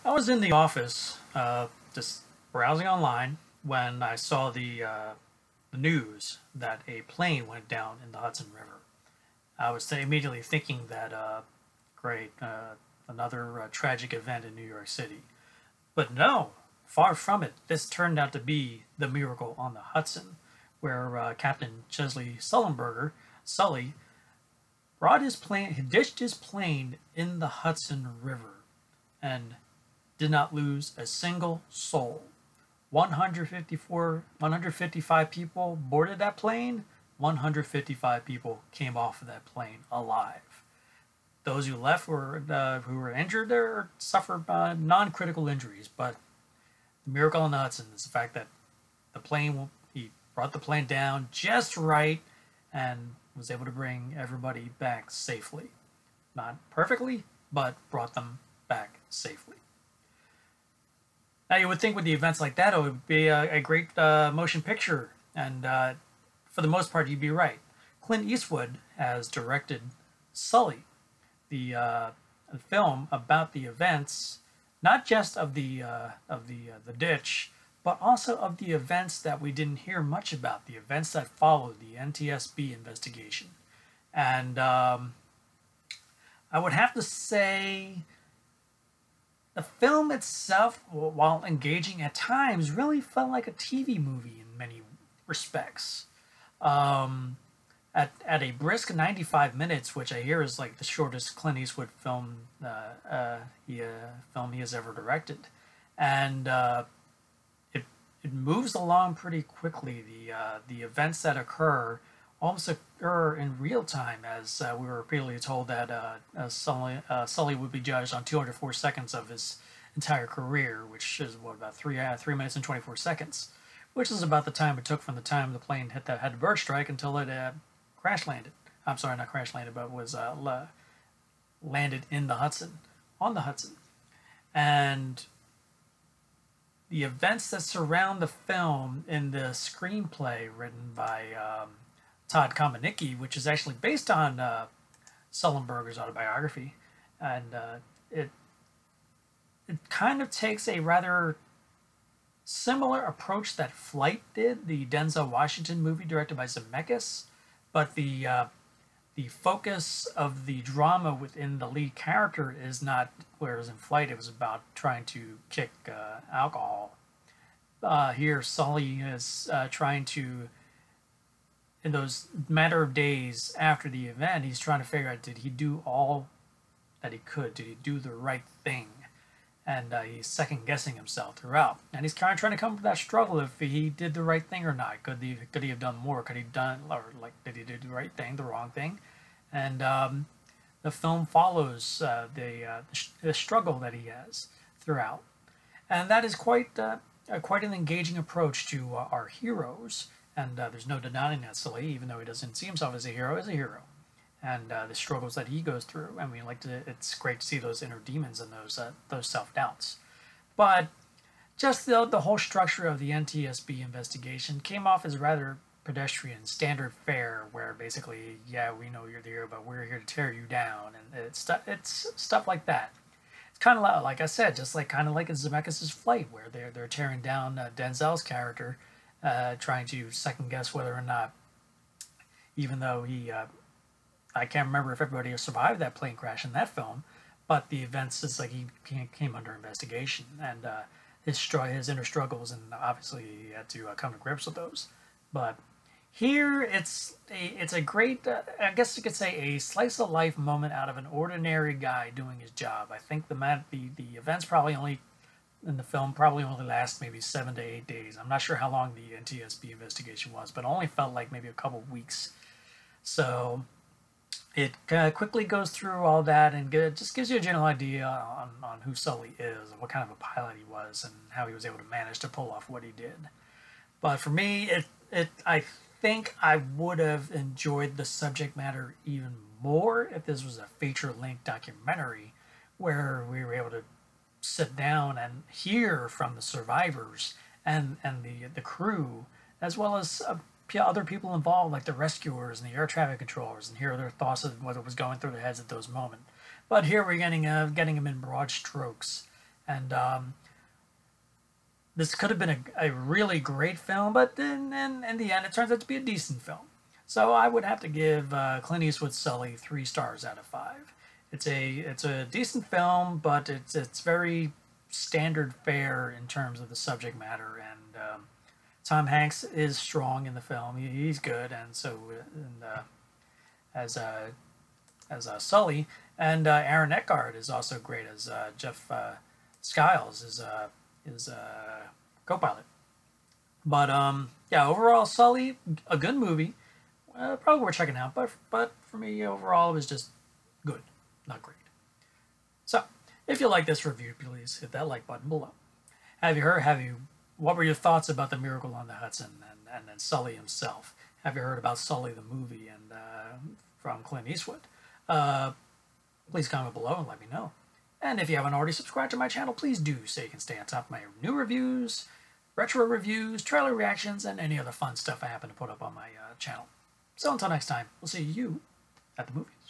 I was in the office, just browsing online when I saw the news that a plane went down in the Hudson River. I was immediately thinking that, great, another tragic event in New York City. But no, far from it. This turned out to be the miracle on the Hudson, where Captain Chesley Sullenberger, Sully, brought his plane, he ditched his plane in the Hudson River, and did not lose a single soul. 155 people boarded that plane. 155 people came off of that plane alive. Those who left who were injured there suffered non-critical injuries. But the miracle on the Hudson is the fact that he brought the plane down just right and was able to bring everybody back safely. Not perfectly, but brought them back safely. Now, you would think with the events like that, it would be a great motion picture, and for the most part, you'd be right. Clint Eastwood has directed Sully, the film about the events, not just of the ditch, but also of the events that we didn't hear much about, the events that followed the NTSB investigation. And I would have to say the film itself, while engaging at times, really felt like a TV movie in many respects. At a brisk 95 minutes, which I hear is like the shortest Clint Eastwood film he has ever directed, and it moves along pretty quickly. The events that occur almost occur in real time, as we were repeatedly told that Sully would be judged on 204 seconds of his entire career, which is what, about 3 minutes and 24 seconds, which is about the time it took from the time the plane had the bird strike until it crash landed. I'm sorry, not crash landed, but was landed in the Hudson, on the Hudson. And the events that surround the film in the screenplay written by Todd Komanicki, which is actually based on Sullenberger's autobiography, and it kind of takes a rather similar approach that Flight did, the Denzel Washington movie directed by Zemeckis, but the focus of the drama within the lead character is not, whereas in Flight it was about trying to kick alcohol. Here, Sully is trying to, in those matter of days after the event, he's trying to figure out, did he do all that he could? Did he do the right thing? And he's second-guessing himself throughout. And he's kind of trying to come up with that struggle if he did the right thing or not. Could he have done more? Did he do the right thing, the wrong thing? And the film follows the struggle that he has throughout. And that is quite an engaging approach to our heroes. And there's no denying that Sully, even though he doesn't see himself as a hero, is a hero. And the struggles that he goes through. I mean, it's great to see those inner demons and those self-doubts. But just the whole structure of the NTSB investigation came off as rather pedestrian, standard fare, where basically, yeah, we know you're the hero, but we're here to tear you down, and it's stuff like that. It's kind of like I said, just kind of like in Zemeckis' Flight, where they're tearing down Denzel's character, trying to second guess whether or not, even though he. I can't remember if everybody survived that plane crash in that film, but the events, it's like he came under investigation, and his inner struggles, and obviously he had to come to grips with those. But here, it's a great, I guess you could say, a slice of life moment out of an ordinary guy doing his job. I think the events probably only in the film probably only last maybe 7 to 8 days. I'm not sure how long the NTSB investigation was, but it only felt like maybe a couple weeks. So it quickly goes through all that and just gives you a general idea on who Sully is and what kind of a pilot he was and how he was able to manage to pull off what he did. But for me, I think I would have enjoyed the subject matter even more if this was a feature-length documentary where we were able to sit down and hear from the survivors and the crew, as well as other people involved, like the rescuers and the air traffic controllers, and hear their thoughts of what was going through their heads at those moments. But here we're getting them in broad strokes, And this could have been a really great film, but then in the end, it turns out to be a decent film. So I would have to give Clint Eastwood's Sully 3 stars out of 5. It's a decent film, but it's very standard fare in terms of the subject matter, and Tom Hanks is strong in the film. He's good, and so as Sully, and Aaron Eckhart is also great as Jeff Skiles is co-pilot. But yeah, overall, Sully, a good movie, probably worth checking out. But for me, overall, it was just good, not great. So, if you like this review, please hit that like button below. What were your thoughts about the Miracle on the Hudson and then Sully himself? Have you heard about Sully the movie and from Clint Eastwood? Please comment below and let me know. And if you haven't already subscribed to my channel, please do so you can stay on top of my new reviews, retro reviews, trailer reactions, and any other fun stuff I happen to put up on my channel. So until next time, we'll see you at the movies.